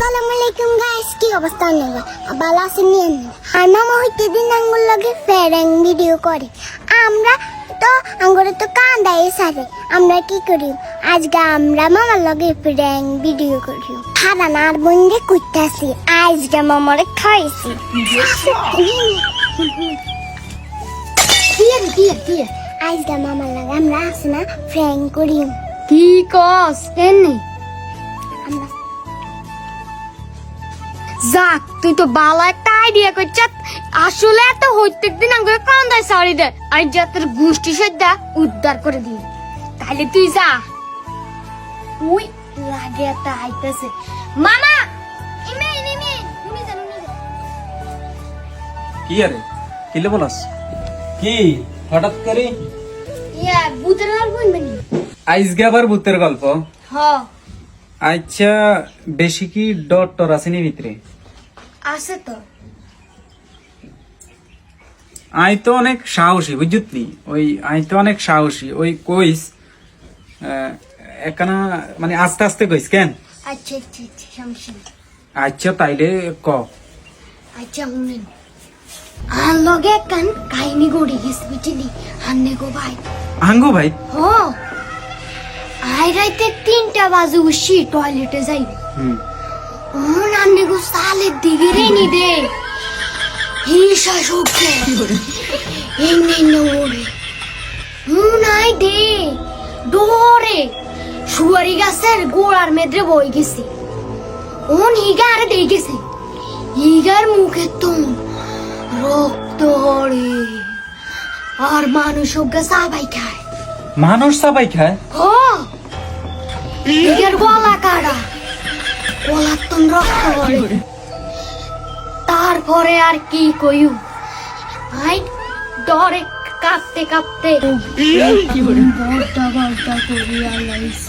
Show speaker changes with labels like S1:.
S1: আসসালামু আলাইকুম গাইস, কি অবস্থা নেই ভালো আছেন নি? আর মামা হইতে দিন আঙ্গুর লাগে ফেরেং ভিডিও করে। আমরা তো আঙ্গুরে তো কান্দাই সারে, আমরা কি করি আজকে আমরা মামার লগে ফেরেং ভিডিও করি। হারান আর বন্ধে কইতাছি আজকে মামারে খাইছি। আজকে মামার লাগে আমরা আছে না ফ্রেং করি।
S2: কি কস কেনে
S1: আমরা
S2: যাক তুই তো বালা একটা আইডিয়া করছিস। আসলে তো প্রত্যেক দিন আঙ্গুরে কান্দায় সারি দে আর যাত্রার গোষ্ঠী সেদ্ধা উদ্ধার করে দিই। তাহলে তুই যা, ওই লাগে একটা আইতাছে মামা। ইমে ইমে উনি জান
S3: কি আরে কিলে বলাস কি হঠাৎ করে
S2: ইয়া বুতর গল্প বলবি?
S3: আইজকে আবার ভূতের গল্প?
S2: হ
S3: আচ্ছা, বেশি কি ডর টর আসেনি ভিতরে?
S2: আছে তো।
S3: আই তো অনেক সাহসী বুঝলি, ওই আই তো অনেক সাহসী। ওই কইস একখানা মানে আস্তে আস্তে কইস কেন?
S2: আচ্ছা আচ্ছা আচ্ছা সমস্যা নেই।
S3: আচ্ছা তাইলে ক।
S2: আচ্ছা শুনেন, আর লগে কান কাহিনী গড়ি গেছে বুঝলি হান্নে গো ভাই।
S3: আঙ্গো ভাই?
S2: হ আই রাইতে 3টা বাজে উঠছি টয়লেটে যাই। হান্নে গো সালের দিকে রেনি দে হিসা শোকে এমনি নোরে মুনাই দে ডোরে সুয়ারি গাছের গোড়ার মেদ্রে বই গেছে। ওন হিগার দিয়ে গেছে, হিগার মুখে তো রক্ত হরে আর মানুষ ওকে সাবাই খায়।
S3: মানুষ সবাই খায়?
S2: ও হিগার গলা কাটা, গলার তো রক্ত হরে। তারপরে আর কি কইউ, আই ডরে কাঁপতে কাঁপতে বড়টা বড়টা করিয়া লাইছি।